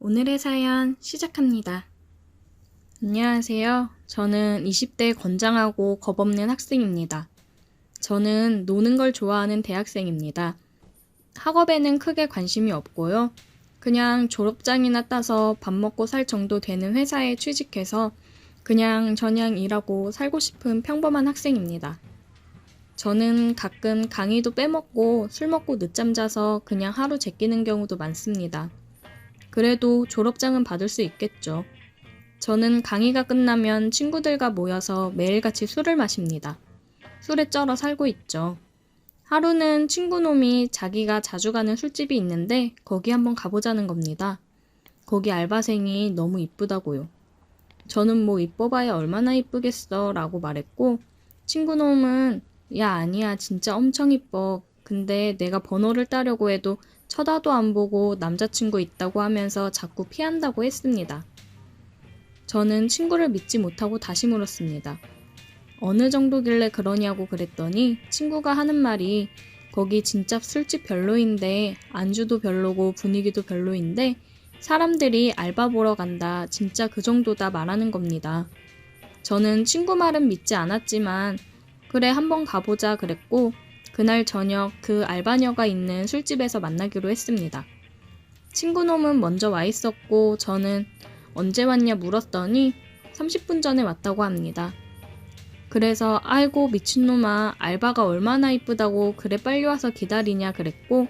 오늘의 사연 시작합니다. 안녕하세요. 저는 20대 건장하고 겁없는 학생입니다. 저는 노는 걸 좋아하는 대학생입니다. 학업에는 크게 관심이 없고요. 그냥 졸업장이나 따서 밥 먹고 살 정도 되는 회사에 취직해서 그냥 저냥 일하고 살고 싶은 평범한 학생입니다. 저는 가끔 강의도 빼먹고 술 먹고 늦잠 자서 그냥 하루 제끼는 경우도 많습니다. 그래도 졸업장은 받을 수 있겠죠. 저는 강의가 끝나면 친구들과 모여서 매일같이 술을 마십니다. 술에 쩔어 살고 있죠. 하루는 친구놈이 자기가 자주 가는 술집이 있는데 거기 한번 가보자는 겁니다. 거기 알바생이 너무 이쁘다고요. 저는 뭐 이뻐봐야 얼마나 이쁘겠어 라고 말했고, 친구놈은 야 아니야 진짜 엄청 이뻐. 근데 내가 번호를 따려고 해도 쳐다도 안 보고 남자친구 있다고 하면서 자꾸 피한다고 했습니다. 저는 친구를 믿지 못하고 다시 물었습니다. 어느 정도길래 그러냐고 그랬더니 친구가 하는 말이 거기 진짜 술집 별로인데 안주도 별로고 분위기도 별로인데 사람들이 알바 보러 간다 진짜 그 정도다 말하는 겁니다. 저는 친구 말은 믿지 않았지만 그래 한번 가보자 그랬고 그날 저녁 그 알바녀가 있는 술집에서 만나기로 했습니다. 친구놈은 먼저 와 있었고 저는 언제 왔냐 물었더니 30분 전에 왔다고 합니다. 그래서 아이고 미친놈아 알바가 얼마나 이쁘다고 그래 빨리 와서 기다리냐 그랬고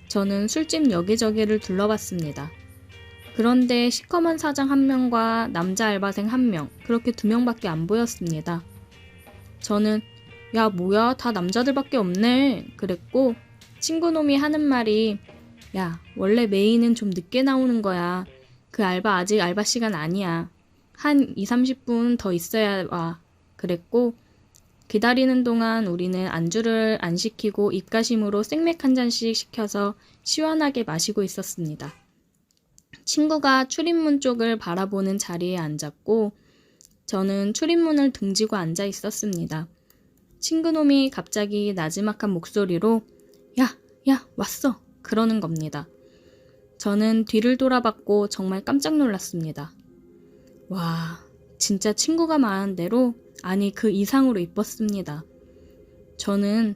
저는 술집 여기저기를 둘러봤습니다. 그런데 시커먼 사장 1명과 남자 알바생 1명 그렇게 2명밖에 안 보였습니다. 저는 야 뭐야 다 남자들밖에 없네 그랬고 친구놈이 하는 말이 야 원래 메인은 좀 늦게 나오는 거야. 그 알바 아직 알바 시간 아니야. 한 20-30분 더 있어야 와. 그랬고 기다리는 동안 우리는 안주를 안 시키고 입가심으로 생맥 한 잔씩 시켜서 시원하게 마시고 있었습니다. 친구가 출입문 쪽을 바라보는 자리에 앉았고 저는 출입문을 등지고 앉아 있었습니다. 친구놈이 갑자기 나지막한 목소리로 야, 왔어! 그러는 겁니다. 저는 뒤를 돌아봤고 정말 깜짝 놀랐습니다. 와, 진짜 친구가 말한 대로 아니 그 이상으로 이뻤습니다. 저는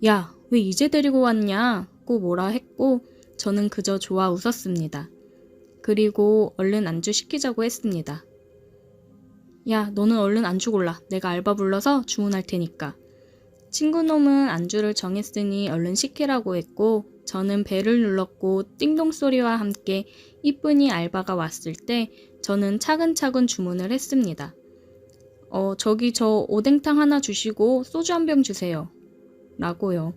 야, 왜 이제 데리고 왔냐고 뭐라 했고 저는 그저 좋아 웃었습니다. 그리고 얼른 안주 시키자고 했습니다. 야, 너는 얼른 안주 골라. 내가 알바 불러서 주문할 테니까. 친구놈은 안주를 정했으니 얼른 시키라고 했고 저는 벨을 눌렀고 띵동 소리와 함께 이쁜이 알바가 왔을 때 저는 차근차근 주문을 했습니다. 저기 저 오뎅탕 하나 주시고 소주 한 병 주세요. 라고요.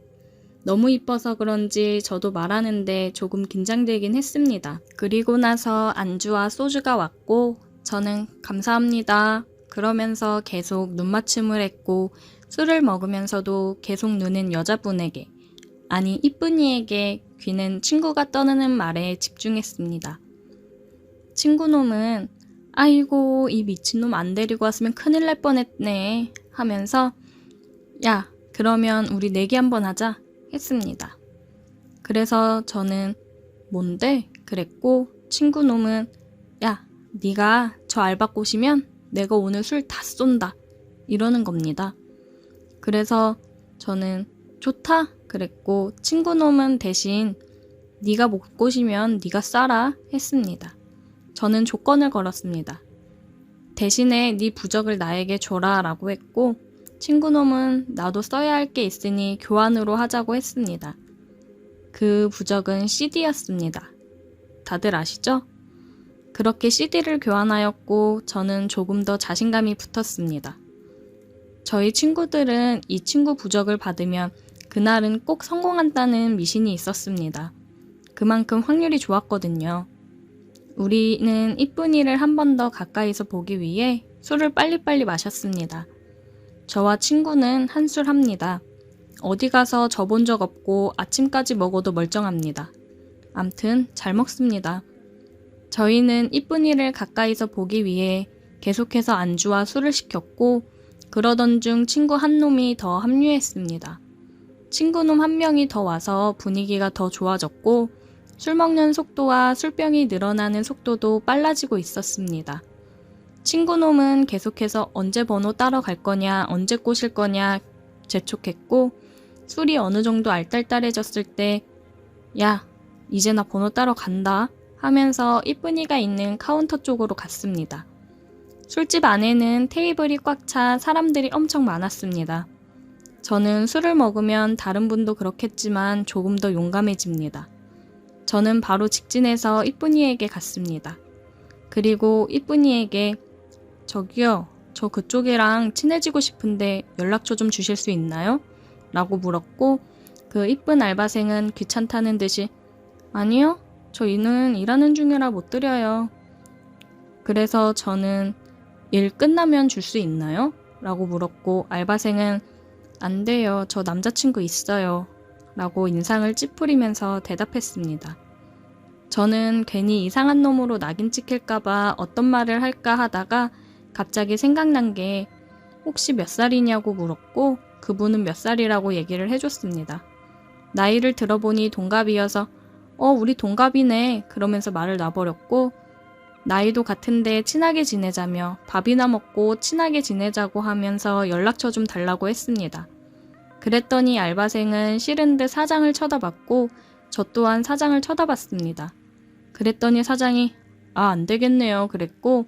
너무 이뻐서 그런지 저도 말하는데 조금 긴장되긴 했습니다. 그리고 나서 안주와 소주가 왔고 저는 감사합니다. 그러면서 계속 눈맞춤을 했고 술을 먹으면서도 계속 눈은 여자분에게 아니 이쁜이에게 귀는 친구가 떠드는 말에 집중했습니다. 친구놈은 아이고 이 미친놈 안 데리고 왔으면 큰일 날 뻔했네 하면서 야 그러면 우리 내기 한번 하자 했습니다. 그래서 저는 뭔데? 그랬고 친구놈은 야 네가 저 알바 꼬시면 내가 오늘 술 다 쏜다 이러는 겁니다. 그래서 저는 좋다 그랬고 친구놈은 대신 네가 못 꼬시면 네가 싸라 했습니다. 저는 조건을 걸었습니다. 대신에 네 부적을 나에게 줘라 라고 했고 친구놈은 나도 써야 할 게 있으니 교환으로 하자고 했습니다. 그 부적은 CD였습니다. 다들 아시죠? 그렇게 CD를 교환하였고 저는 조금 더 자신감이 붙었습니다. 저희 친구들은 이 친구 부적을 받으면 그날은 꼭 성공한다는 미신이 있었습니다. 그만큼 확률이 좋았거든요. 우리는 이쁜이를 한 번 더 가까이서 보기 위해 술을 빨리빨리 마셨습니다. 저와 친구는 한술 합니다. 어디 가서 져본 적 없고 아침까지 먹어도 멀쩡합니다. 암튼 잘 먹습니다. 저희는 이쁜이를 가까이서 보기 위해 계속해서 안주와 술을 시켰고 그러던 중 친구 한 놈이 더 합류했습니다. 친구놈 한 명이 더 와서 분위기가 더 좋아졌고 술 먹는 속도와 술병이 늘어나는 속도도 빨라지고 있었습니다. 친구놈은 계속해서 언제 번호 따러 갈 거냐, 언제 꼬실 거냐 재촉했고, 술이 어느 정도 알딸딸해졌을 때 야, 이제 나 번호 따러 간다 하면서 이쁜이가 있는 카운터 쪽으로 갔습니다. 술집 안에는 테이블이 꽉 차 사람들이 엄청 많았습니다. 저는 술을 먹으면 다른 분도 그렇겠지만 조금 더 용감해집니다. 저는 바로 직진해서 이쁜이에게 갔습니다. 그리고 이쁜이에게 저기요, 저 그쪽이랑 친해지고 싶은데 연락처 좀 주실 수 있나요? 라고 물었고, 그 이쁜 알바생은 귀찮다는 듯이 아니요, 저희는 일하는 중이라 못 드려요. 그래서 저는 일 끝나면 줄 수 있나요? 라고 물었고, 알바생은 안 돼요, 저 남자친구 있어요. 라고 인상을 찌푸리면서 대답했습니다. 저는 괜히 이상한 놈으로 낙인 찍힐까봐 어떤 말을 할까 하다가 갑자기 생각난 게 혹시 몇 살이냐고 물었고, 그분은 몇 살이라고 얘기를 해줬습니다. 나이를 들어보니 동갑이어서 우리 동갑이네 그러면서 말을 놔버렸고, 나이도 같은데 친하게 지내자며 밥이나 먹고 친하게 지내자고 하면서 연락처 좀 달라고 했습니다. 그랬더니 알바생은 싫은 듯 사장을 쳐다봤고, 저 또한 사장을 쳐다봤습니다. 그랬더니 사장이 안 되겠네요 그랬고,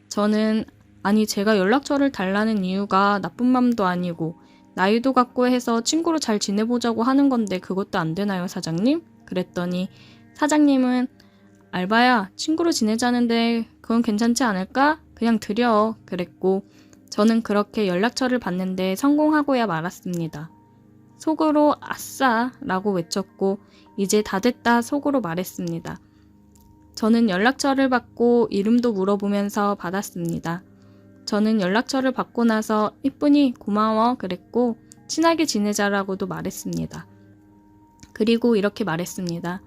저는 아니 제가 연락처를 달라는 이유가 나쁜 맘도 아니고 나이도 같고 해서 친구로 잘 지내보자고 하는 건데 그것도 안 되나요 사장님? 그랬더니 사장님은 알바야, 친구로 지내자는데 그건 괜찮지 않을까? 그냥 드려 그랬고, 저는 그렇게 연락처를 받는데 성공하고야 말았습니다. 속으로 아싸 라고 외쳤고, 이제 다 됐다 속으로 말했습니다. 저는 연락처를 받고 이름도 물어보면서 받았습니다. 저는 연락처를 받고 나서 이쁜이 고마워 그랬고, 친하게 지내자라고도 말했습니다. 그리고 이렇게 말했습니다.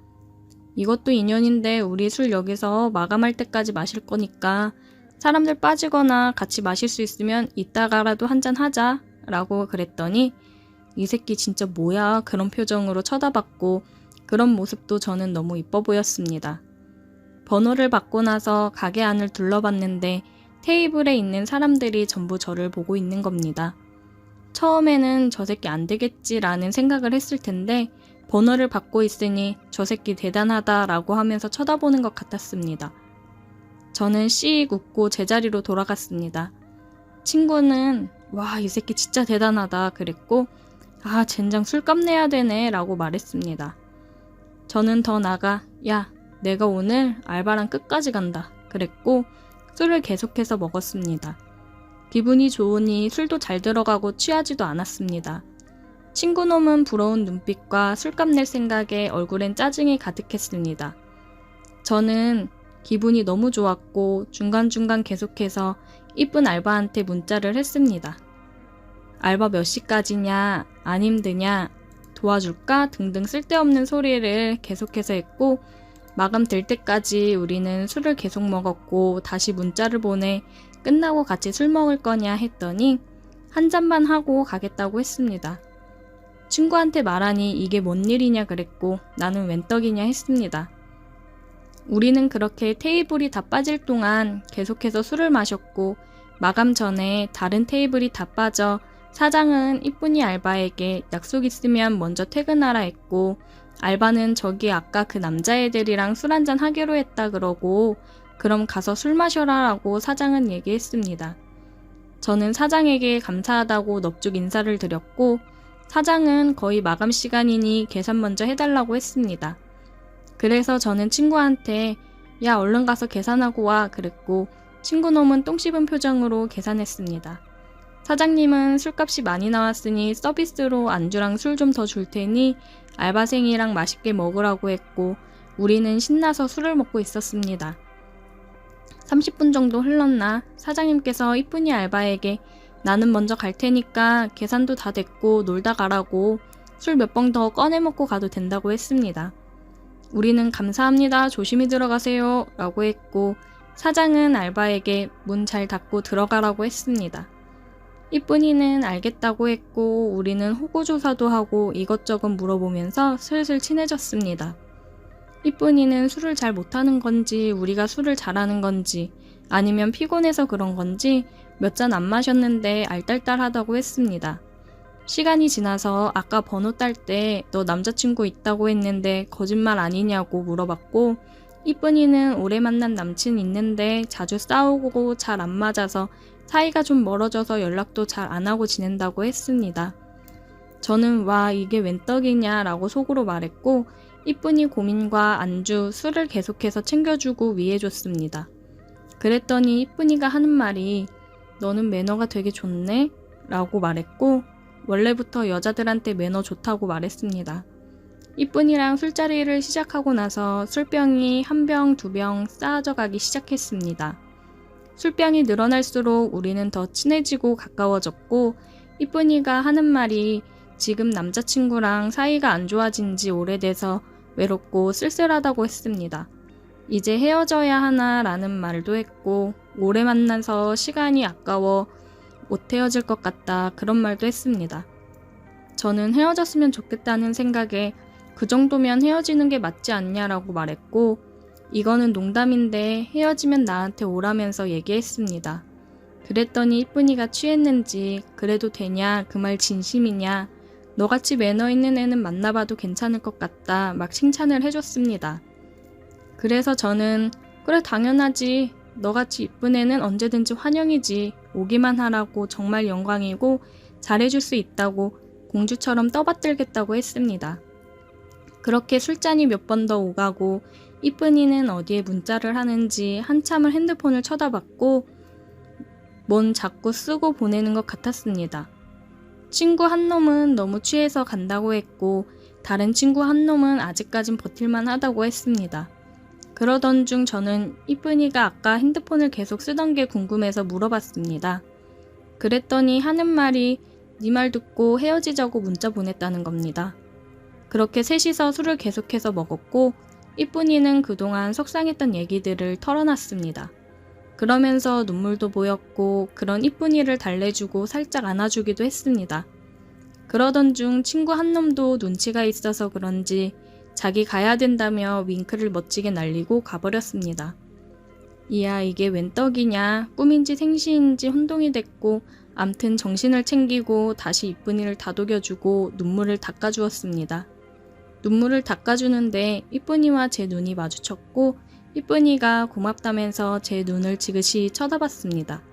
이것도 인연인데 우리 술 여기서 마감할 때까지 마실 거니까 사람들 빠지거나 같이 마실 수 있으면 이따가라도 한잔 하자 라고 그랬더니 이 새끼 진짜 뭐야 그런 표정으로 쳐다봤고, 그런 모습도 저는 너무 이뻐 보였습니다. 번호를 받고 나서 가게 안을 둘러봤는데 테이블에 있는 사람들이 전부 저를 보고 있는 겁니다. 처음에는 저 새끼 안 되겠지라는 생각을 했을 텐데 번호를 받고 있으니 저 새끼 대단하다라고 하면서 쳐다보는 것 같았습니다. 저는 씩 웃고 제자리로 돌아갔습니다. 친구는 와, 이 새끼 진짜 대단하다 그랬고, 젠장 술값 내야 되네 라고 말했습니다. 저는 더 나가 야, 내가 오늘 알바랑 끝까지 간다 그랬고, 술을 계속해서 먹었습니다. 기분이 좋으니 술도 잘 들어가고 취하지도 않았습니다. 친구놈은 부러운 눈빛과 술값 낼 생각에 얼굴엔 짜증이 가득했습니다. 저는 기분이 너무 좋았고 중간중간 계속해서 이쁜 알바한테 문자를 했습니다. 알바 몇 시까지냐, 안 힘드냐, 도와줄까 등등 쓸데없는 소리를 계속해서 했고, 마감될 때까지 우리는 술을 계속 먹었고 다시 문자를 보내 끝나고 같이 술 먹을 거냐 했더니 한 잔만 하고 가겠다고 했습니다. 친구한테 말하니 이게 뭔 일이냐 그랬고 나는 웬 떡이냐 했습니다. 우리는 그렇게 테이블이 다 빠질 동안 계속해서 술을 마셨고, 마감 전에 다른 테이블이 다 빠져 사장은 이쁜이 알바에게 약속 있으면 먼저 퇴근하라 했고, 알바는 저기 아까 그 남자애들이랑 술 한잔 하기로 했다 그러고 그럼 가서 술 마셔라 라고 사장은 얘기했습니다. 저는 사장에게 감사하다고 넙죽 인사를 드렸고, 사장은 거의 마감 시간이니 계산 먼저 해달라고 했습니다. 그래서 저는 친구한테 야, 얼른 가서 계산하고 와 그랬고, 친구놈은 똥 씹은 표정으로 계산했습니다. 사장님은 술값이 많이 나왔으니 서비스로 안주랑 술 좀 더 줄 테니 알바생이랑 맛있게 먹으라고 했고, 우리는 신나서 술을 먹고 있었습니다. 30분 정도 흘렀나 사장님께서 이쁜이 알바에게 나는 먼저 갈 테니까 계산도 다 됐고 놀다 가라고 술 몇 병 더 꺼내 먹고 가도 된다고 했습니다. 우리는 감사합니다. 조심히 들어가세요 라고 했고, 사장은 알바에게 문 잘 닫고 들어가라고 했습니다. 이쁜이는 알겠다고 했고, 우리는 호구조사도 하고 이것저것 물어보면서 슬슬 친해졌습니다. 이쁜이는 술을 잘 못하는 건지 우리가 술을 잘하는 건지 아니면 피곤해서 그런 건지 몇 잔 안 마셨는데 알딸딸하다고 했습니다. 시간이 지나서 아까 번호 딸 때 너 남자친구 있다고 했는데 거짓말 아니냐고 물어봤고 이쁜이는 오래 만난 남친 있는데 자주 싸우고 잘 안 맞아서 사이가 좀 멀어져서 연락도 잘 안 하고 지낸다고 했습니다. 저는 와 이게 웬 떡이냐 라고 속으로 말했고 이쁜이 고민과 안주, 술을 계속해서 챙겨주고 위해줬습니다. 그랬더니 이쁜이가 하는 말이 너는 매너가 되게 좋네? 라고 말했고 원래부터 여자들한테 매너 좋다고 말했습니다. 이쁜이랑 술자리를 시작하고 나서 술병이 한 병, 두 병 쌓아져 가기 시작했습니다. 술병이 늘어날수록 우리는 더 친해지고 가까워졌고 이쁜이가 하는 말이 지금 남자친구랑 사이가 안 좋아진 지 오래돼서 외롭고 쓸쓸하다고 했습니다. 이제 헤어져야 하나 라는 말도 했고 오래 만나서 시간이 아까워 못 헤어질 것 같다 그런 말도 했습니다. 저는 헤어졌으면 좋겠다는 생각에 그 정도면 헤어지는 게 맞지 않냐라고 말했고 이거는 농담인데 헤어지면 나한테 오라면서 얘기했습니다. 그랬더니 이쁜이가 취했는지 그래도 되냐 그 말 진심이냐 너같이 매너 있는 애는 만나봐도 괜찮을 것 같다 막 칭찬을 해줬습니다. 그래서 저는 그래 당연하지 너같이 이쁜 애는 언제든지 환영이지 오기만 하라고 정말 영광이고 잘해줄 수 있다고 공주처럼 떠받들겠다고 했습니다. 그렇게 술잔이 몇 번 더 오가고 이쁜이는 어디에 문자를 하는지 한참을 핸드폰을 쳐다봤고 뭔 자꾸 쓰고 보내는 것 같았습니다. 친구 한 놈은 너무 취해서 간다고 했고 다른 친구 한 놈은 아직까진 버틸만 하다고 했습니다. 그러던 중 저는 이쁜이가 아까 핸드폰을 계속 쓰던 게 궁금해서 물어봤습니다. 그랬더니 하는 말이 네 말 듣고 헤어지자고 문자 보냈다는 겁니다. 그렇게 셋이서 술을 계속해서 먹었고 이쁜이는 그동안 속상했던 얘기들을 털어놨습니다. 그러면서 눈물도 보였고 그런 이쁜이를 달래주고 살짝 안아주기도 했습니다. 그러던 중 친구 한 놈도 눈치가 있어서 그런지 자기 가야 된다며 윙크를 멋지게 날리고 가버렸습니다. 이야 이게 웬 떡이냐 꿈인지 생시인지 혼동이 됐고 암튼 정신을 챙기고 다시 이쁜이를 다독여주고 눈물을 닦아주었습니다. 눈물을 닦아주는데 이쁜이와 제 눈이 마주쳤고 이쁜이가 고맙다면서 제 눈을 지그시 쳐다봤습니다.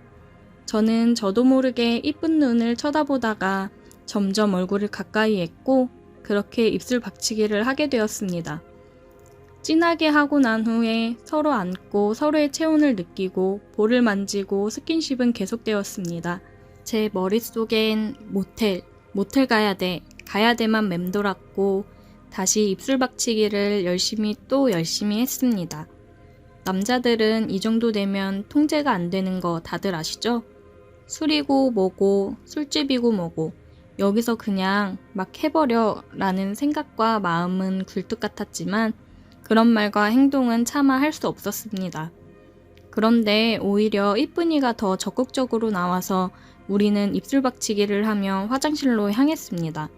저는 저도 모르게 이쁜 눈을 쳐다보다가 점점 얼굴을 가까이 했고 그렇게 입술 박치기를 하게 되었습니다. 진하게 하고 난 후에 서로 안고 서로의 체온을 느끼고 볼을 만지고 스킨십은 계속되었습니다. 제 머릿속엔 모텔 가야 돼만 맴돌았고 다시 입술 박치기를 열심히 했습니다. 남자들은 이 정도 되면 통제가 안 되는 거 다들 아시죠? 술이고 뭐고 술집이고 뭐고 여기서 그냥 막 해버려 라는 생각과 마음은 굴뚝 같았지만 그런 말과 행동은 차마 할 수 없었습니다. 그런데 오히려 이쁜이가 더 적극적으로 나와서 우리는 입술 박치기를 하며 화장실로 향했습니다.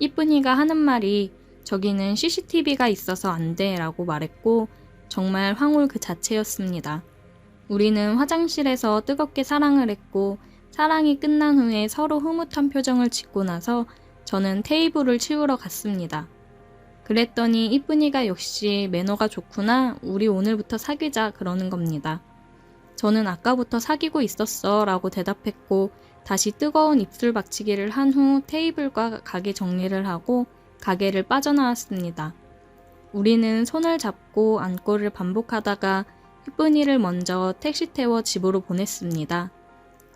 이쁜이가 하는 말이 저기는 CCTV가 있어서 안 돼 라고 말했고 정말 황홀 그 자체였습니다. 우리는 화장실에서 뜨겁게 사랑을 했고 사랑이 끝난 후에 서로 흐뭇한 표정을 짓고 나서 저는 테이블을 치우러 갔습니다. 그랬더니 이쁜이가 역시 매너가 좋구나 우리 오늘부터 사귀자 그러는 겁니다. 저는 아까부터 사귀고 있었어 라고 대답했고 다시 뜨거운 입술 박치기를 한 후 테이블과 가게 정리를 하고 가게를 빠져나왔습니다. 우리는 손을 잡고 안고를 반복하다가 이쁜이를 먼저 택시 태워 집으로 보냈습니다.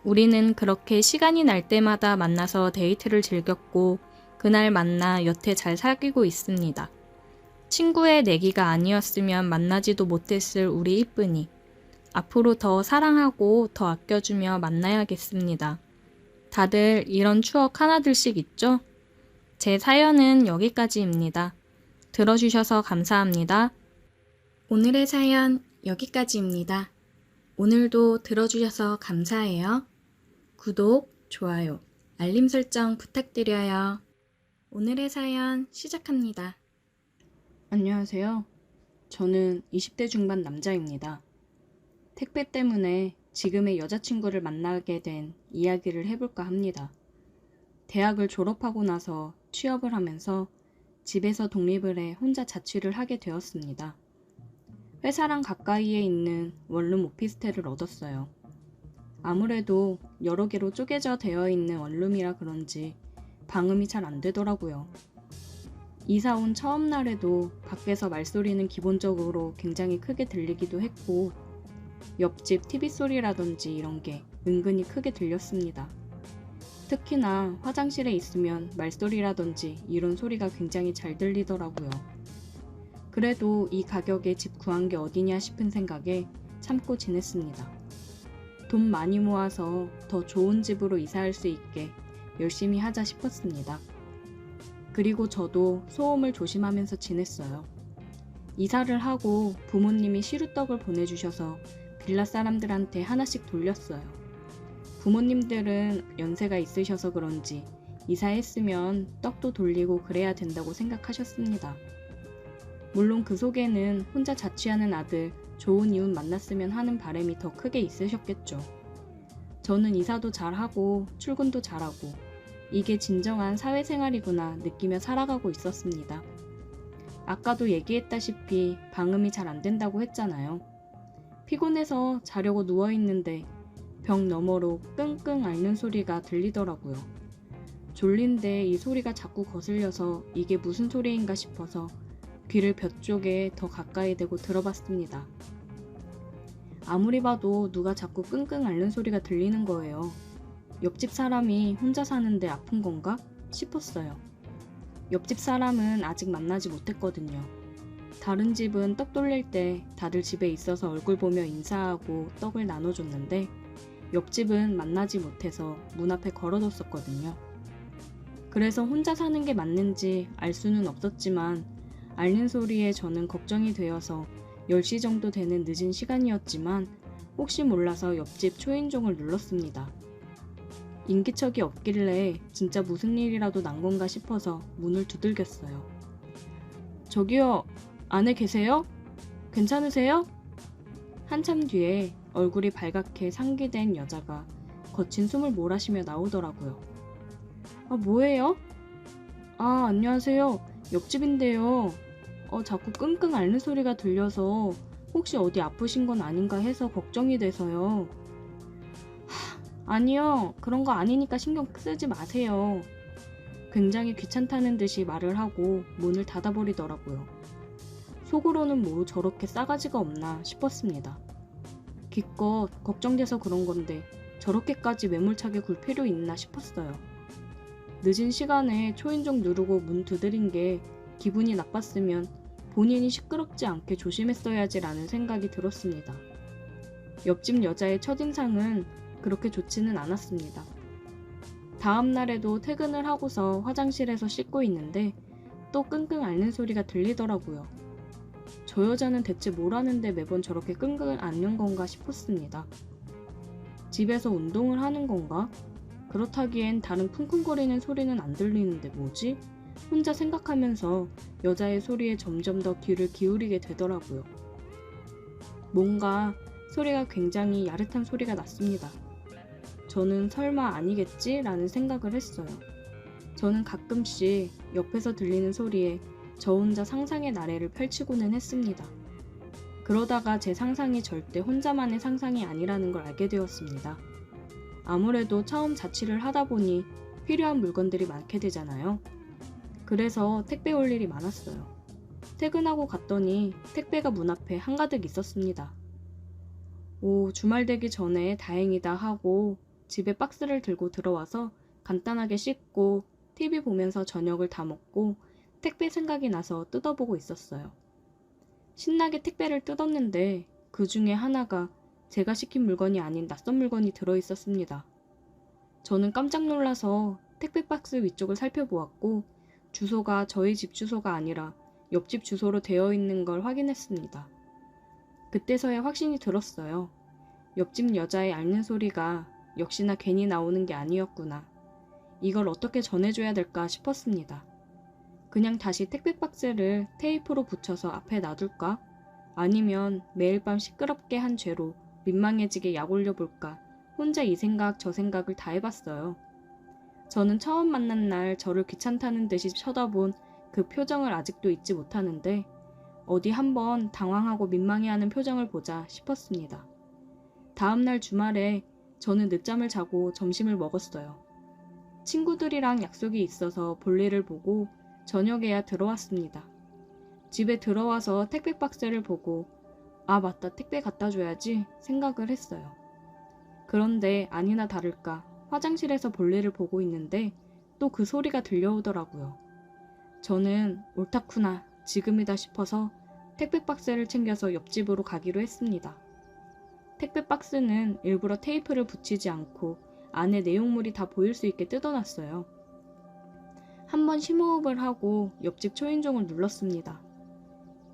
우리는 그렇게 시간이 날 때마다 만나서 데이트를 즐겼고 그날 만나 여태 잘 사귀고 있습니다. 친구의 내기가 아니었으면 만나지도 못했을 우리 이쁜이. 앞으로 더 사랑하고 더 아껴주며 만나야겠습니다. 다들 이런 추억 하나둘씩 있죠? 제 사연은 여기까지입니다. 들어주셔서 감사합니다. 오늘의 사연 여기까지입니다. 오늘도 들어주셔서 감사해요. 구독, 좋아요, 알림 설정 부탁드려요. 오늘의 사연 시작합니다. 안녕하세요. 저는 20대 중반 남자입니다. 택배 때문에 지금의 여자친구를 만나게 된 이야기를 해볼까 합니다. 대학을 졸업하고 나서 취업을 하면서 집에서 독립을 해 혼자 자취를 하게 되었습니다. 회사랑 가까이에 있는 원룸 오피스텔을 얻었어요. 아무래도 여러 개로 쪼개져 되어 있는 원룸이라 그런지 방음이 잘 안 되더라고요. 이사 온 처음 날에도 밖에서 말소리는 기본적으로 굉장히 크게 들리기도 했고, 옆집 TV 소리라든지 이런 게 은근히 크게 들렸습니다. 특히나 화장실에 있으면 말소리라든지 이런 소리가 굉장히 잘 들리더라고요. 그래도 이 가격에 집 구한 게 어디냐 싶은 생각에 참고 지냈습니다. 돈 많이 모아서 더 좋은 집으로 이사할 수 있게 열심히 하자 싶었습니다. 그리고 저도 소음을 조심하면서 지냈어요. 이사를 하고 부모님이 시루떡을 보내주셔서 빌라 사람들한테 하나씩 돌렸어요. 부모님들은 연세가 있으셔서 그런지 이사했으면 떡도 돌리고 그래야 된다고 생각하셨습니다. 물론 그 속에는 혼자 자취하는 아들, 좋은 이웃 만났으면 하는 바람이 더 크게 있으셨겠죠. 저는 이사도 잘하고 출근도 잘하고 이게 진정한 사회생활이구나 느끼며 살아가고 있었습니다. 아까도 얘기했다시피 방음이 잘 안 된다고 했잖아요. 피곤해서 자려고 누워있는데 벽 너머로 끙끙 앓는 소리가 들리더라고요. 졸린데 이 소리가 자꾸 거슬려서 이게 무슨 소리인가 싶어서 귀를 벽 쪽에 더 가까이 대고 들어봤습니다. 아무리 봐도 누가 자꾸 끙끙 앓는 소리가 들리는 거예요. 옆집 사람이 혼자 사는데 아픈 건가 싶었어요. 옆집 사람은 아직 만나지 못했거든요. 다른 집은 떡 돌릴 때 다들 집에 있어서 얼굴 보며 인사하고 떡을 나눠줬는데 옆집은 만나지 못해서 문 앞에 걸어뒀었거든요. 그래서 혼자 사는 게 맞는지 알 수는 없었지만 앓는 소리에 저는 걱정이 되어서 10시 정도 되는 늦은 시간이었지만 혹시 몰라서 옆집 초인종을 눌렀습니다. 인기척이 없길래 진짜 무슨 일이라도 난 건가 싶어서 문을 두들겼어요. 저기요, 안에 계세요? 괜찮으세요? 한참 뒤에 얼굴이 발갛게 상기된 여자가 거친 숨을 몰아쉬며 나오더라고요. 아, 뭐예요? 아, 안녕하세요. 옆집인데요. 자꾸 끙끙 앓는 소리가 들려서 혹시 어디 아프신 건 아닌가 해서 걱정이 돼서요. 아니요. 그런 거 아니니까 신경 쓰지 마세요. 굉장히 귀찮다는 듯이 말을 하고 문을 닫아버리더라고요. 속으로는 뭐 저렇게 싸가지가 없나 싶었습니다. 기껏 걱정돼서 그런 건데 저렇게까지 매몰차게 굴 필요 있나 싶었어요. 늦은 시간에 초인종 누르고 문 두드린 게 기분이 나빴으면 본인이 시끄럽지 않게 조심했어야지라는 생각이 들었습니다. 옆집 여자의 첫인상은 그렇게 좋지는 않았습니다. 다음 날에도 퇴근을 하고서 화장실에서 씻고 있는데 또 끙끙 앓는 소리가 들리더라고요. 저 여자는 대체 뭘 하는데 매번 저렇게 끙끙 앓는 건가 싶었습니다. 집에서 운동을 하는 건가? 그렇다기엔 다른 쿵쿵거리는 소리는 안 들리는데 뭐지? 혼자 생각하면서 여자의 소리에 점점 더 귀를 기울이게 되더라고요. 뭔가 소리가 굉장히 야릇한 소리가 났습니다. 저는 설마 아니겠지? 라는 생각을 했어요. 저는 가끔씩 옆에서 들리는 소리에 저 혼자 상상의 나래를 펼치고는 했습니다. 그러다가 제 상상이 절대 혼자만의 상상이 아니라는 걸 알게 되었습니다. 아무래도 처음 자취를 하다 보니 필요한 물건들이 많게 되잖아요. 그래서 택배 올 일이 많았어요. 퇴근하고 갔더니 택배가 문 앞에 한가득 있었습니다. 오, 주말 되기 전에 다행이다 하고 집에 박스를 들고 들어와서 간단하게 씻고 TV 보면서 저녁을 다 먹고 택배 생각이 나서 뜯어보고 있었어요. 신나게 택배를 뜯었는데 그 중에 하나가 제가 시킨 물건이 아닌 낯선 물건이 들어있었습니다. 저는 깜짝 놀라서 택배 박스 위쪽을 살펴보았고 주소가 저희 집 주소가 아니라 옆집 주소로 되어 있는 걸 확인했습니다. 그때서야 확신이 들었어요. 옆집 여자의 앓는 소리가 역시나 괜히 나오는 게 아니었구나. 이걸 어떻게 전해줘야 될까 싶었습니다. 그냥 다시 택배 박스를 테이프로 붙여서 앞에 놔둘까? 아니면 매일 밤 시끄럽게 한 죄로 민망해지게 약 올려볼까 혼자 이 생각 저 생각을 다 해봤어요. 저는 처음 만난 날 저를 귀찮다는 듯이 쳐다본 그 표정을 아직도 잊지 못하는데 어디 한번 당황하고 민망해하는 표정을 보자 싶었습니다. 다음날 주말에 저는 늦잠을 자고 점심을 먹었어요. 친구들이랑 약속이 있어서 볼일을 보고 저녁에야 들어왔습니다. 집에 들어와서 택배 박스를 보고 아 맞다 택배 갖다 줘야지 생각을 했어요. 그런데 아니나 다를까 화장실에서 볼일을 보고 있는데 또 그 소리가 들려오더라고요. 저는 옳다쿠나 지금이다 싶어서 택배 박스를 챙겨서 옆집으로 가기로 했습니다. 택배 박스는 일부러 테이프를 붙이지 않고 안에 내용물이 다 보일 수 있게 뜯어놨어요. 한번 심호흡을 하고 옆집 초인종을 눌렀습니다.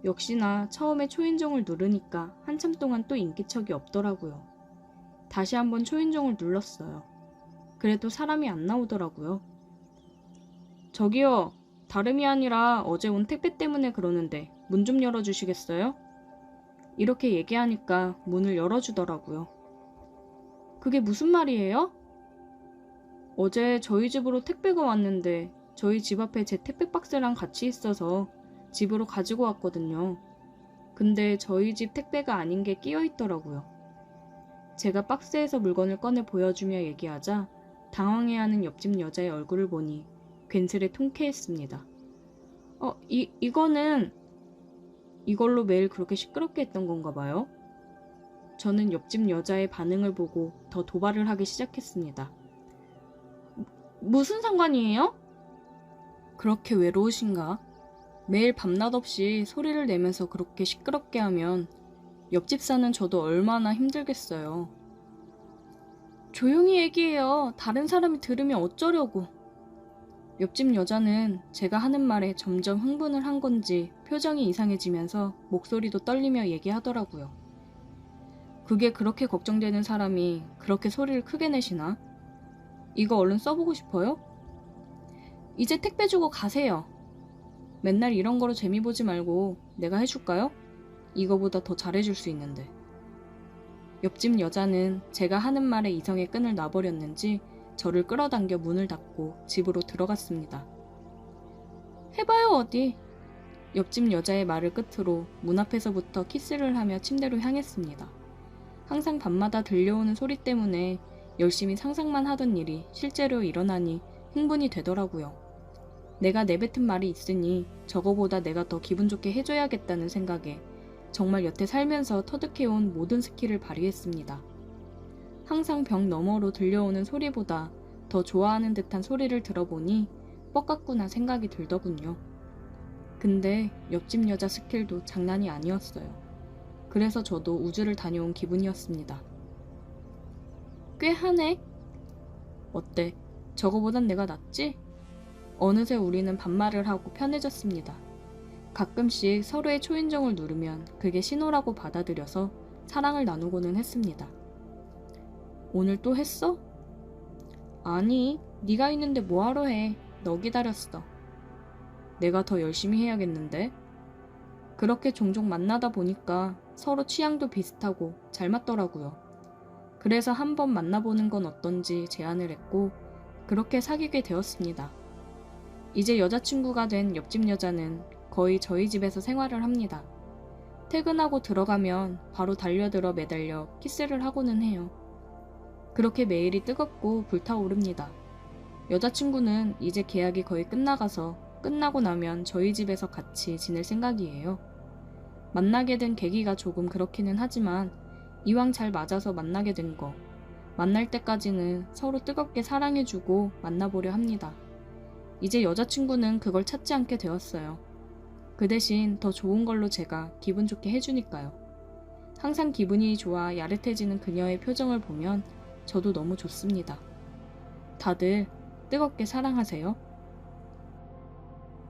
역시나 처음에 초인종을 누르니까 한참 동안 또 인기척이 없더라고요. 다시 한번 초인종을 눌렀어요. 그래도 사람이 안 나오더라고요. 저기요, 다름이 아니라 어제 온 택배 때문에 그러는데 문 좀 열어주시겠어요? 이렇게 얘기하니까 문을 열어주더라고요. 그게 무슨 말이에요? 어제 저희 집으로 택배가 왔는데 저희 집 앞에 제 택배 박스랑 같이 있어서 집으로 가지고 왔거든요. 근데 저희 집 택배가 아닌 게 끼어 있더라고요. 제가 박스에서 물건을 꺼내 보여주며 얘기하자 당황해하는 옆집 여자의 얼굴을 보니 괜스레 통쾌했습니다. 이거는 이걸로 매일 그렇게 시끄럽게 했던 건가 봐요. 저는 옆집 여자의 반응을 보고 더 도발을 하기 시작했습니다. 무슨 상관이에요? 그렇게 외로우신가? 매일 밤낮 없이 소리를 내면서 그렇게 시끄럽게 하면 옆집 사는 저도 얼마나 힘들겠어요. 조용히 얘기해요. 다른 사람이 들으면 어쩌려고. 옆집 여자는 제가 하는 말에 점점 흥분을 한 건지 표정이 이상해지면서 목소리도 떨리며 얘기하더라고요. 그게 그렇게 걱정되는 사람이 그렇게 소리를 크게 내시나? 이거 얼른 써보고 싶어요? 이제 택배 주고 가세요. 맨날 이런 거로 재미 보지 말고 내가 해줄까요? 이거보다 더 잘해줄 수 있는데. 옆집 여자는 제가 하는 말에 이성의 끈을 놔버렸는지 저를 끌어당겨 문을 닫고 집으로 들어갔습니다. 해봐요 어디. 옆집 여자의 말을 끝으로 문 앞에서부터 키스를 하며 침대로 향했습니다. 항상 밤마다 들려오는 소리 때문에 열심히 상상만 하던 일이 실제로 일어나니 흥분이 되더라고요. 내가 내뱉은 말이 있으니 저거보다 내가 더 기분 좋게 해줘야겠다는 생각에 정말 여태 살면서 터득해온 모든 스킬을 발휘했습니다. 항상 벽 너머로 들려오는 소리보다 더 좋아하는 듯한 소리를 들어보니 뻑 같구나 생각이 들더군요. 근데 옆집 여자 스킬도 장난이 아니었어요. 그래서 저도 우주를 다녀온 기분이었습니다. 꽤 하네? 어때? 저거보단 내가 낫지? 어느새 우리는 반말을 하고 편해졌습니다. 가끔씩 서로의 초인종을 누르면 그게 신호라고 받아들여서 사랑을 나누고는 했습니다. 오늘 또 했어? 아니, 네가 있는데 뭐하러 해. 너 기다렸어. 내가 더 열심히 해야겠는데? 그렇게 종종 만나다 보니까 서로 취향도 비슷하고 잘 맞더라고요. 그래서 한번 만나보는 건 어떤지 제안을 했고 그렇게 사귀게 되었습니다. 이제 여자친구가 된 옆집 여자는 거의 저희 집에서 생활을 합니다. 퇴근하고 들어가면 바로 달려들어 매달려 키스를 하고는 해요. 그렇게 매일이 뜨겁고 불타오릅니다. 여자친구는 이제 계약이 거의 끝나가서 끝나고 나면 저희 집에서 같이 지낼 생각이에요. 만나게 된 계기가 조금 그렇기는 하지만 이왕 잘 맞아서 만나게 된 거, 만날 때까지는 서로 뜨겁게 사랑해주고 만나보려 합니다. 이제 여자친구는 그걸 찾지 않게 되었어요. 그 대신 더 좋은 걸로 제가 기분 좋게 해주니까요. 항상 기분이 좋아 야릇해지는 그녀의 표정을 보면 저도 너무 좋습니다. 다들 뜨겁게 사랑하세요.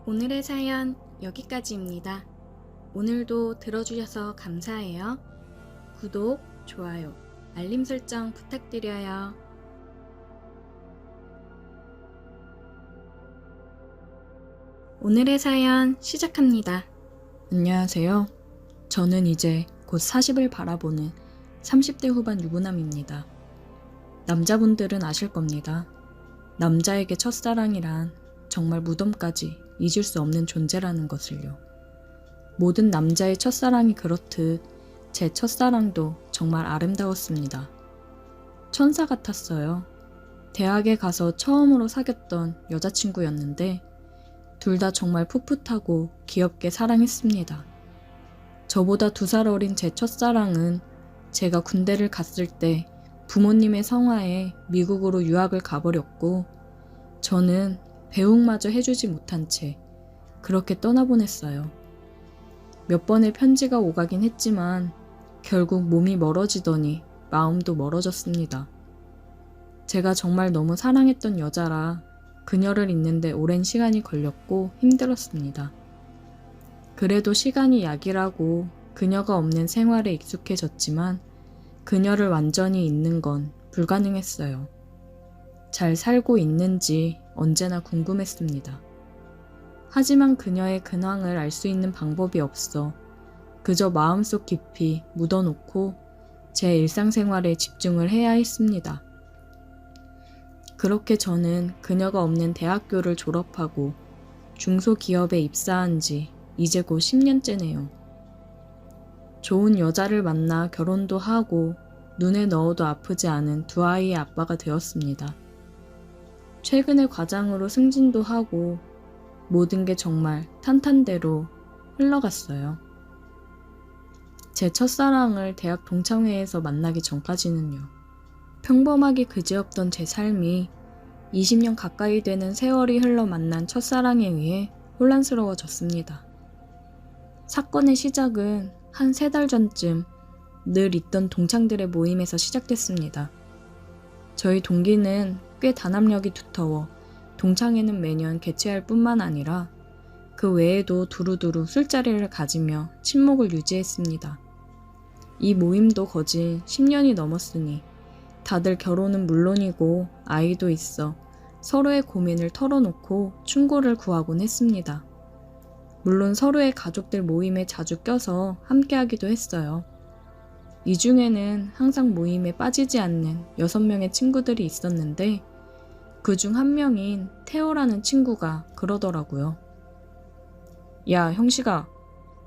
오늘의 사연 여기까지입니다. 오늘도 들어주셔서 감사해요. 구독, 좋아요, 알림 설정 부탁드려요. 오늘의 사연 시작합니다. 안녕하세요. 저는 이제 곧 40을 바라보는 30대 후반 유부남입니다. 남자분들은 아실 겁니다. 남자에게 첫사랑이란 정말 무덤까지 잊을 수 없는 존재라는 것을요. 모든 남자의 첫사랑이 그렇듯 제 첫사랑도 정말 아름다웠습니다. 천사 같았어요. 대학에 가서 처음으로 사귀었던 여자친구였는데 둘 다 정말 풋풋하고 귀엽게 사랑했습니다. 저보다 2살 어린 제 첫사랑은 제가 군대를 갔을 때 부모님의 성화에 미국으로 유학을 가버렸고 저는 배웅마저 해주지 못한 채 그렇게 떠나보냈어요. 몇 번의 편지가 오가긴 했지만 결국 몸이 멀어지더니 마음도 멀어졌습니다. 제가 정말 너무 사랑했던 여자라 그녀를 잊는데 오랜 시간이 걸렸고 힘들었습니다. 그래도 시간이 약이라고 그녀가 없는 생활에 익숙해졌지만 그녀를 완전히 잊는 건 불가능했어요. 잘 살고 있는지 언제나 궁금했습니다. 하지만 그녀의 근황을 알 수 있는 방법이 없어 그저 마음속 깊이 묻어놓고 제 일상생활에 집중을 해야 했습니다. 그렇게 저는 그녀가 없는 대학교를 졸업하고 중소기업에 입사한 지 이제 곧 10년째네요. 좋은 여자를 만나 결혼도 하고 눈에 넣어도 아프지 않은 2아이의 아빠가 되었습니다. 최근에 과장으로 승진도 하고 모든 게 정말 탄탄대로 흘러갔어요. 제 첫사랑을 대학 동창회에서 만나기 전까지는요. 평범하기 그지없던 제 삶이 20년 가까이 되는 세월이 흘러 만난 첫사랑에 의해 혼란스러워졌습니다. 사건의 시작은 한 3달 전쯤 늘 있던 동창들의 모임에서 시작됐습니다. 저희 동기는 꽤 단합력이 두터워 동창회는 매년 개최할 뿐만 아니라 그 외에도 두루두루 술자리를 가지며 친목을 유지했습니다. 이 모임도 거진 10년이 넘었으니 다들 결혼은 물론이고 아이도 있어 서로의 고민을 털어놓고 충고를 구하곤 했습니다. 물론 서로의 가족들 모임에 자주 껴서 함께하기도 했어요. 이 중에는 항상 모임에 빠지지 않는 6명의 친구들이 있었는데 그중 한 명인 태호라는 친구가 그러더라고요. 야, 형식아,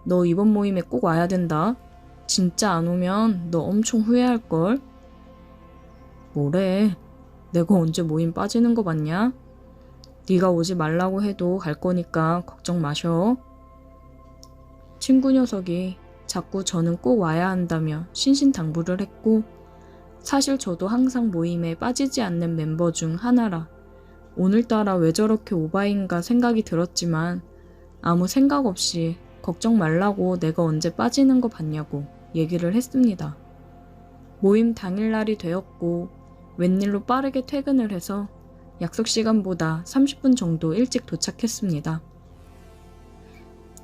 너 이번 모임에 꼭 와야 된다. 진짜 안 오면 너 엄청 후회할걸? 뭐래? 내가 언제 모임 빠지는 거 봤냐? 네가 오지 말라고 해도 갈 거니까 걱정 마셔. 친구 녀석이 자꾸 저는 꼭 와야 한다며 신신당부를 했고 사실 저도 항상 모임에 빠지지 않는 멤버 중 하나라 오늘따라 왜 저렇게 오바인가 생각이 들었지만 아무 생각 없이 걱정 말라고 내가 언제 빠지는 거 봤냐고 얘기를 했습니다. 모임 당일날이 되었고 웬일로 빠르게 퇴근을 해서 약속 시간보다 30분 정도 일찍 도착했습니다.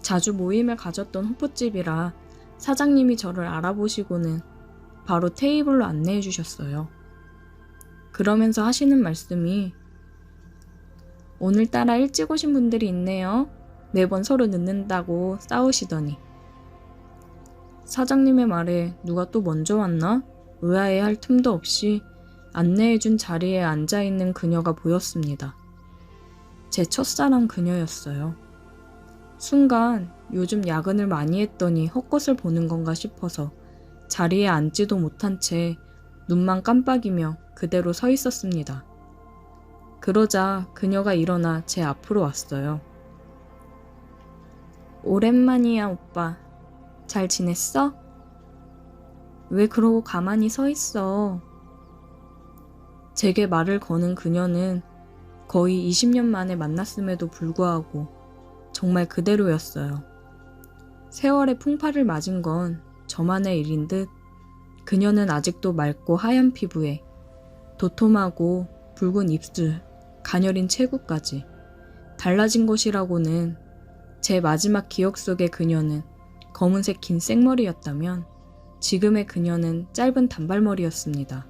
자주 모임을 가졌던 호프집이라 사장님이 저를 알아보시고는 바로 테이블로 안내해 주셨어요. 그러면서 하시는 말씀이 오늘따라 일찍 오신 분들이 있네요. 매번 서로 늦는다고 싸우시더니 사장님의 말에 누가 또 먼저 왔나? 의아해할 틈도 없이 안내해준 자리에 앉아있는 그녀가 보였습니다. 제 첫사랑 그녀였어요. 순간 요즘 야근을 많이 했더니 헛것을 보는 건가 싶어서 자리에 앉지도 못한 채 눈만 깜빡이며 그대로 서 있었습니다. 그러자 그녀가 일어나 제 앞으로 왔어요. 오랜만이야, 오빠. 잘 지냈어? 왜 그러고 가만히 서 있어? 제게 말을 거는 그녀는 거의 20년 만에 만났음에도 불구하고 정말 그대로였어요. 세월의 풍파를 맞은 건 저만의 일인 듯 그녀는 아직도 맑고 하얀 피부에 도톰하고 붉은 입술, 가녀린 체구까지 달라진 것이라고는 제 마지막 기억 속의 그녀는 검은색 긴 생머리였다면 지금의 그녀는 짧은 단발머리였습니다.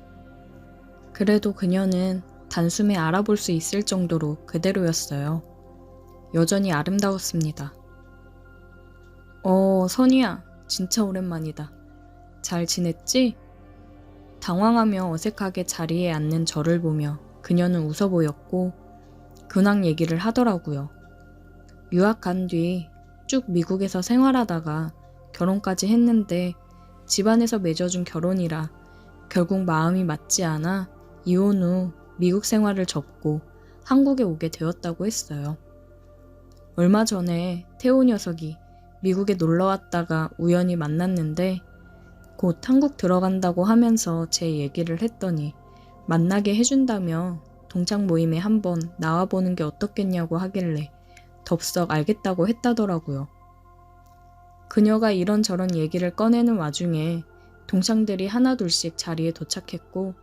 그래도 그녀는 단숨에 알아볼 수 있을 정도로 그대로였어요. 여전히 아름다웠습니다. 선이야, 진짜 오랜만이다. 잘 지냈지? 당황하며 어색하게 자리에 앉는 저를 보며 그녀는 웃어 보였고 근황 얘기를 하더라고요. 유학 간 뒤 쭉 미국에서 생활하다가 결혼까지 했는데 집안에서 맺어준 결혼이라 결국 마음이 맞지 않아 이혼 후 미국 생활을 접고 한국에 오게 되었다고 했어요. 얼마 전에 태호 녀석이 미국에 놀러 왔다가 우연히 만났는데 곧 한국 들어간다고 하면서 제 얘기를 했더니 만나게 해준다며 동창 모임에 한번 나와보는 게 어떻겠냐고 하길래 덥석 알겠다고 했다더라고요. 그녀가 이런저런 얘기를 꺼내는 와중에 동창들이 하나둘씩 자리에 도착했고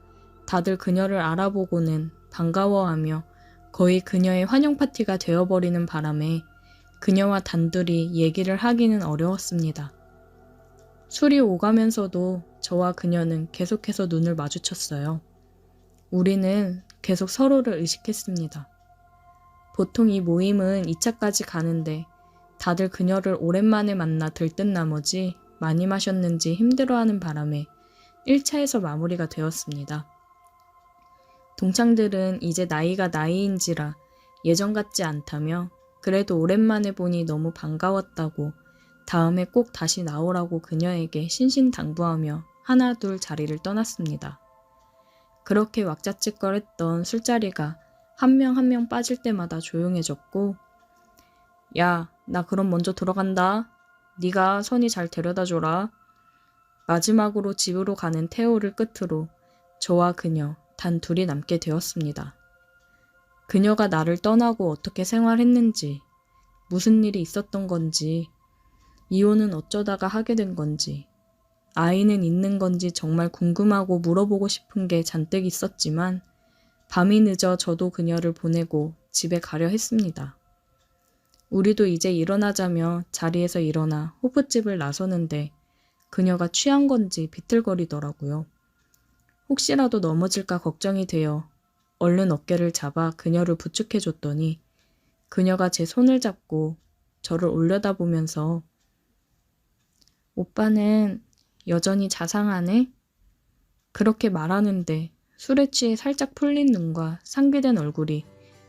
다들 그녀를 알아보고는 반가워하며 거의 그녀의 환영 파티가 되어버리는 바람에 그녀와 단둘이 얘기를 하기는 어려웠습니다. 술이 오가면서도 저와 그녀는 계속해서 눈을 마주쳤어요. 우리는 계속 서로를 의식했습니다. 보통 이 모임은 2차까지 가는데 다들 그녀를 오랜만에 만나 들뜬 나머지 많이 마셨는지 힘들어하는 바람에 1차에서 마무리가 되었습니다. 동창들은 이제 나이가 나이인지라 예전 같지 않다며 그래도 오랜만에 보니 너무 반가웠다고 다음에 꼭 다시 나오라고 그녀에게 신신당부하며 하나둘 자리를 떠났습니다. 그렇게 왁자지껄했던 술자리가 한 명 한 명 빠질 때마다 조용해졌고 야, 나 그럼 먼저 들어간다. 네가 선이 잘 데려다줘라. 마지막으로 집으로 가는 태호를 끝으로 저와 그녀 단 둘이 남게 되었습니다. 그녀가 나를 떠나고 어떻게 생활했는지, 무슨 일이 있었던 건지, 이혼은 어쩌다가 하게 된 건지, 아이는 있는 건지 정말 궁금하고 물어보고 싶은 게 잔뜩 있었지만 밤이 늦어 저도 그녀를 보내고 집에 가려 했습니다. 우리도 이제 일어나자며 자리에서 일어나 호프집을 나서는데 그녀가 취한 건지 비틀거리더라고요. 혹시라도 넘어질까 걱정이 되어 얼른 어깨를 잡아 그녀를 부축해줬더니 그녀가 제 손을 잡고 저를 올려다보면서 오빠는 여전히 자상하네? 그렇게 말하는데 술에 취해 살짝 풀린 눈과 상기된 얼굴이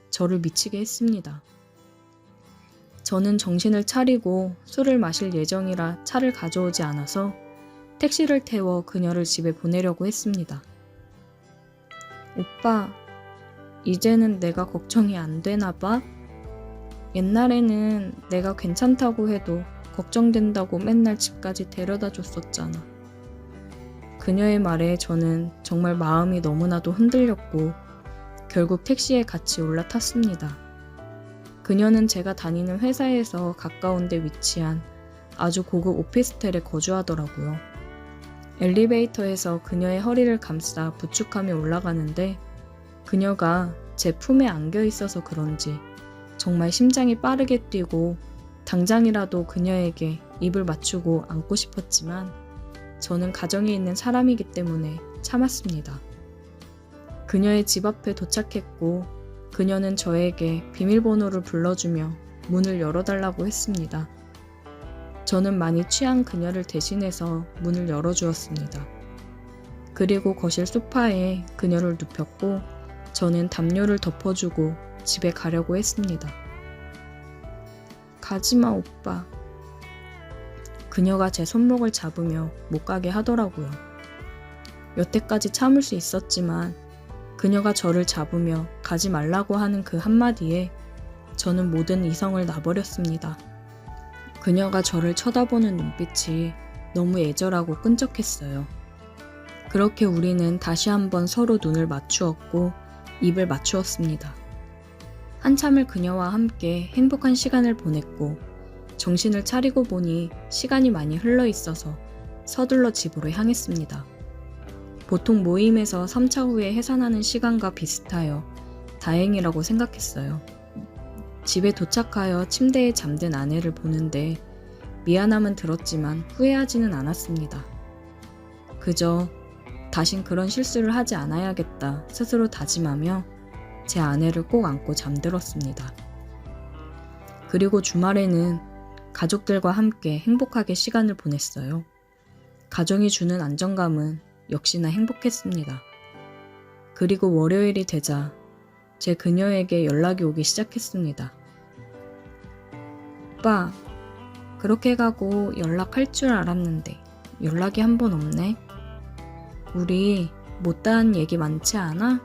저를 미치게 했습니다. 저는 정신을 차리고 술을 마실 예정이라 차를 가져오지 않아서 택시를 태워 그녀를 집에 보내려고 했습니다. 오빠, 이제는 내가 걱정이 안 되나 봐? 옛날에는 내가 괜찮다고 해도 걱정된다고 맨날 집까지 데려다 줬었잖아. 그녀의 말에 저는 정말 마음이 너무나도 흔들렸고 결국 택시에 같이 올라탔습니다. 그녀는 제가 다니는 회사에서 가까운 데 위치한 아주 고급 오피스텔에 거주하더라고요. 엘리베이터에서 그녀의 허리를 감싸 부축하며 올라가는데 그녀가 제 품에 안겨 있어서 그런지 정말 심장이 빠르게 뛰고 당장이라도 그녀에게 입을 맞추고 안고 싶었지만 저는 가정에 있는 사람이기 때문에 참았습니다. 그녀의 집 앞에 도착했고 그녀는 저에게 비밀번호를 불러주며 문을 열어달라고 했습니다. 저는 많이 취한 그녀를 대신해서 문을 열어주었습니다. 그리고 거실 소파에 그녀를 눕혔고 저는 담요를 덮어주고 집에 가려고 했습니다. 가지마 오빠. 그녀가 제 손목을 잡으며 못 가게 하더라고요. 여태까지 참을 수 있었지만 그녀가 저를 잡으며 가지 말라고 하는 그 한마디에 저는 모든 이성을 놔버렸습니다. 그녀가 저를 쳐다보는 눈빛이 너무 애절하고 끈적했어요. 그렇게 우리는 다시 한번 서로 눈을 맞추었고 입을 맞추었습니다. 한참을 그녀와 함께 행복한 시간을 보냈고 정신을 차리고 보니 시간이 많이 흘러 있어서 서둘러 집으로 향했습니다. 보통 모임에서 3차 후에 해산하는 시간과 비슷하여 다행이라고 생각했어요. 집에 도착하여 침대에 잠든 아내를 보는데 미안함은 들었지만 후회하지는 않았습니다. 그저 다신 그런 실수를 하지 않아야겠다 스스로 다짐하며 제 아내를 꼭 안고 잠들었습니다. 그리고 주말에는 가족들과 함께 행복하게 시간을 보냈어요. 가정이 주는 안정감은 역시나 행복했습니다. 그리고 월요일이 되자 제 그녀에게 연락이 오기 시작했습니다. 오빠, 그렇게 가고 연락할 줄 알았는데 연락이 한 번 없네. 우리 못다한 얘기 많지 않아?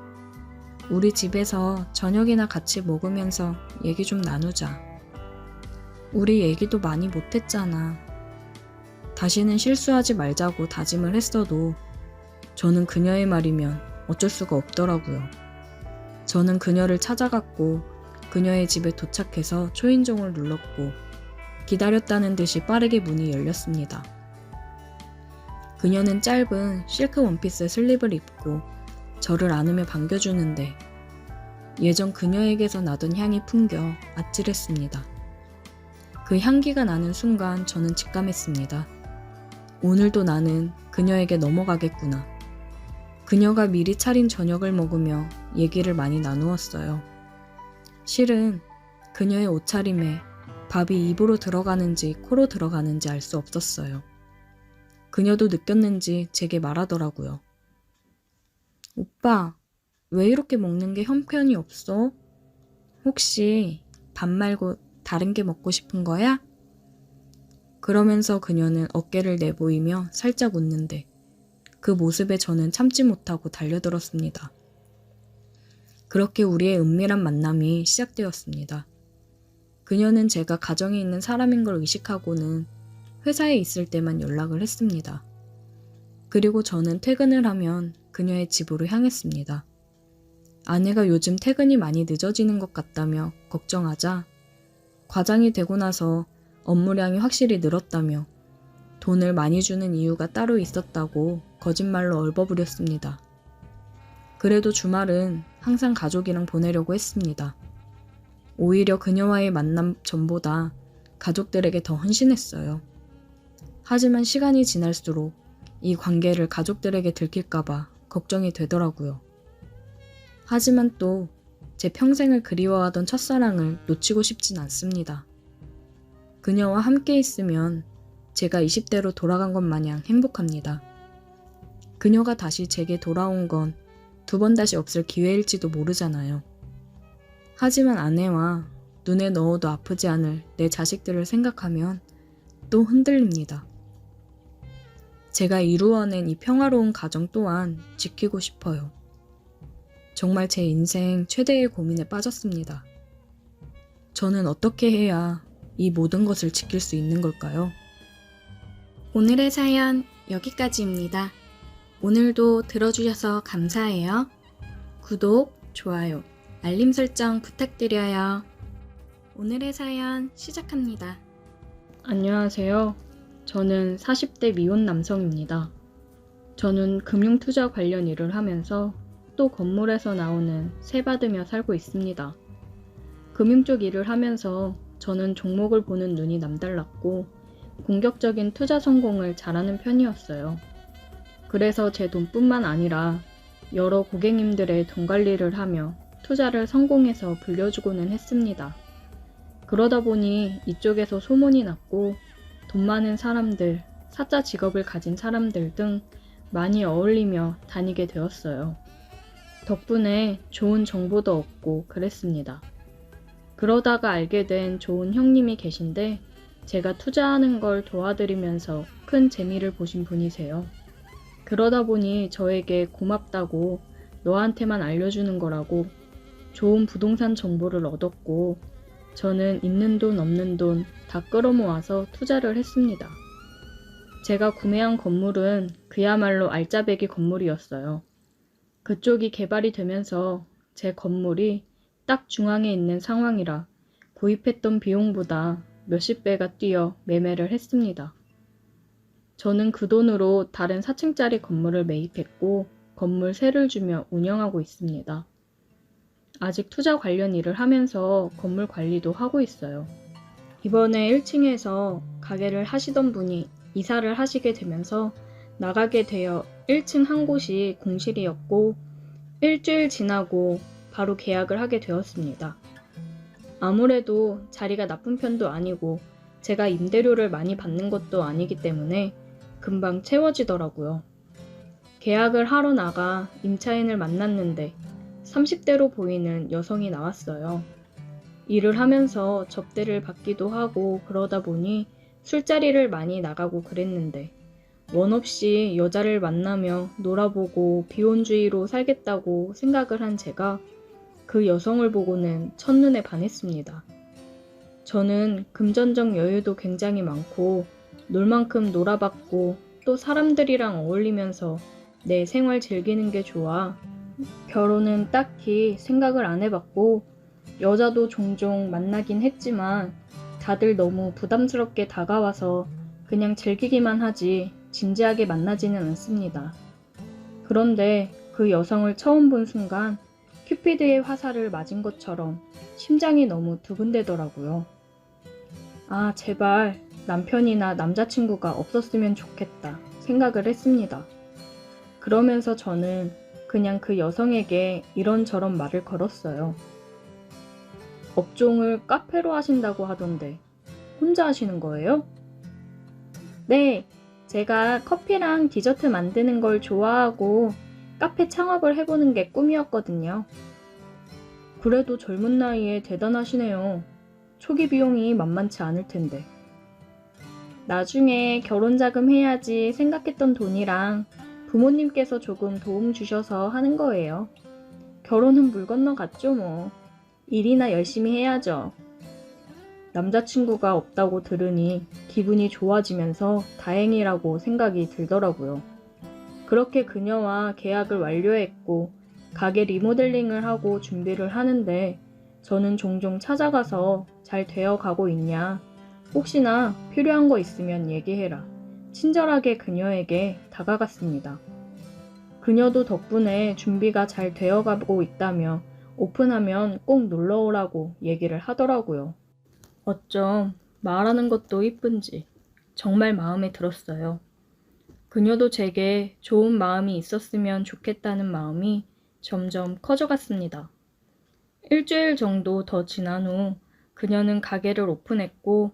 우리 집에서 저녁이나 같이 먹으면서 얘기 좀 나누자. 우리 얘기도 많이 못했잖아. 다시는 실수하지 말자고 다짐을 했어도 저는 그녀의 말이면 어쩔 수가 없더라고요. 저는 그녀를 찾아갔고 그녀의 집에 도착해서 초인종을 눌렀고 기다렸다는 듯이 빠르게 문이 열렸습니다. 그녀는 짧은 실크 원피스 슬립을 입고 저를 안으며 반겨주는데 예전 그녀에게서 나던 향이 풍겨 아찔했습니다. 그 향기가 나는 순간 저는 직감했습니다. 오늘도 나는 그녀에게 넘어가겠구나. 그녀가 미리 차린 저녁을 먹으며 얘기를 많이 나누었어요. 실은 그녀의 옷차림에 밥이 입으로 들어가는지 코로 들어가는지 알 수 없었어요. 그녀도 느꼈는지 제게 말하더라고요. 오빠, 왜 이렇게 먹는 게 형편이 없어? 혹시 밥 말고 다른 게 먹고 싶은 거야? 그러면서 그녀는 어깨를 내보이며 살짝 웃는데 그 모습에 저는 참지 못하고 달려들었습니다. 그렇게 우리의 은밀한 만남이 시작되었습니다. 그녀는 제가 가정에 있는 사람인 걸 의식하고는 회사에 있을 때만 연락을 했습니다. 그리고 저는 퇴근을 하면 그녀의 집으로 향했습니다. 아내가 요즘 퇴근이 많이 늦어지는 것 같다며 걱정하자 과장이 되고 나서 업무량이 확실히 늘었다며 돈을 많이 주는 이유가 따로 있었다고 거짓말로 얼버무렸습니다. 그래도 주말은 항상 가족이랑 보내려고 했습니다. 오히려 그녀와의 만남 전보다 가족들에게 더 헌신했어요. 하지만 시간이 지날수록 이 관계를 가족들에게 들킬까봐 걱정이 되더라고요. 하지만 또 제 평생을 그리워하던 첫사랑을 놓치고 싶진 않습니다. 그녀와 함께 있으면 제가 20대로 돌아간 것 마냥 행복합니다. 그녀가 다시 제게 돌아온 건 두 번 다시 없을 기회일지도 모르잖아요. 하지만 아내와 눈에 넣어도 아프지 않을 내 자식들을 생각하면 또 흔들립니다. 제가 이루어낸 이 평화로운 가정 또한 지키고 싶어요. 정말 제 인생 최대의 고민에 빠졌습니다. 저는 어떻게 해야 이 모든 것을 지킬 수 있는 걸까요? 오늘의 사연 여기까지입니다. 오늘도 들어주셔서 감사해요. 구독, 좋아요, 알림 설정 부탁드려요. 오늘의 사연 시작합니다. 안녕하세요. 저는 40대 미혼 남성입니다. 저는 금융투자 관련 일을 하면서 또 건물에서 나오는 세 받으며 살고 있습니다. 금융 쪽 일을 하면서 저는 종목을 보는 눈이 남달랐고 공격적인 투자 성공을 잘하는 편이었어요. 그래서 제 돈뿐만 아니라 여러 고객님들의 돈 관리를 하며 투자를 성공해서 불려주고는 했습니다. 그러다 보니 이쪽에서 소문이 났고 돈 많은 사람들, 사자 직업을 가진 사람들 등 많이 어울리며 다니게 되었어요. 덕분에 좋은 정보도 얻고 그랬습니다. 그러다가 알게 된 좋은 형님이 계신데 제가 투자하는 걸 도와드리면서 큰 재미를 보신 분이세요. 그러다 보니 저에게 고맙다고 너한테만 알려주는 거라고 좋은 부동산 정보를 얻었고 저는 있는 돈 없는 돈 다 끌어모아서 투자를 했습니다. 제가 구매한 건물은 그야말로 알짜배기 건물이었어요. 그쪽이 개발이 되면서 제 건물이 딱 중앙에 있는 상황이라 구입했던 비용보다 몇십 배가 뛰어 매매를 했습니다. 저는 그 돈으로 다른 4층짜리 건물을 매입했고 건물 세를 주며 운영하고 있습니다. 아직 투자 관련 일을 하면서 건물 관리도 하고 있어요. 이번에 1층에서 가게를 하시던 분이 이사를 하시게 되면서 나가게 되어 1층 한 곳이 공실이었고 일주일 지나고 바로 계약을 하게 되었습니다. 아무래도 자리가 나쁜 편도 아니고 제가 임대료를 많이 받는 것도 아니기 때문에 금방 채워지더라고요. 계약을 하러 나가 임차인을 만났는데 30대로 보이는 여성이 나왔어요. 일을 하면서 접대를 받기도 하고 그러다 보니 술자리를 많이 나가고 그랬는데 원 없이 여자를 만나며 놀아보고 비혼주의로 살겠다고 생각을 한 제가 그 여성을 보고는 첫눈에 반했습니다. 저는 금전적 여유도 굉장히 많고 놀 만큼 놀아봤고 또 사람들이랑 어울리면서 내 생활 즐기는 게 좋아. 결혼은 딱히 생각을 안 해봤고 여자도 종종 만나긴 했지만 다들 너무 부담스럽게 다가와서 그냥 즐기기만 하지 진지하게 만나지는 않습니다. 그런데 그 여성을 처음 본 순간 큐피드의 화살을 맞은 것처럼 심장이 너무 두근대더라고요. 아, 제발 남편이나 남자친구가 없었으면 좋겠다 생각을 했습니다. 그러면서 저는 그냥 그 여성에게 이런저런 말을 걸었어요. 업종을 카페로 하신다고 하던데 혼자 하시는 거예요? 네, 제가 커피랑 디저트 만드는 걸 좋아하고 카페 창업을 해보는 게 꿈이었거든요. 그래도 젊은 나이에 대단하시네요. 초기 비용이 만만치 않을 텐데. 나중에 결혼 자금 해야지 생각했던 돈이랑 부모님께서 조금 도움 주셔서 하는 거예요. 결혼은 물 건너 갔죠 뭐. 일이나 열심히 해야죠. 남자친구가 없다고 들으니 기분이 좋아지면서 다행이라고 생각이 들더라고요. 그렇게 그녀와 계약을 완료했고 가게 리모델링을 하고 준비를 하는데 저는 종종 찾아가서 잘 되어 가고 있냐? 혹시나 필요한 거 있으면 얘기해라. 친절하게 그녀에게 다가갔습니다. 그녀도 덕분에 준비가 잘 되어 가고 있다며 오픈하면 꼭 놀러 오라고 얘기를 하더라고요. 어쩜 말하는 것도 이쁜지 정말 마음에 들었어요. 그녀도 제게 좋은 마음이 있었으면 좋겠다는 마음이 점점 커져갔습니다. 일주일 정도 더 지난 후 그녀는 가게를 오픈했고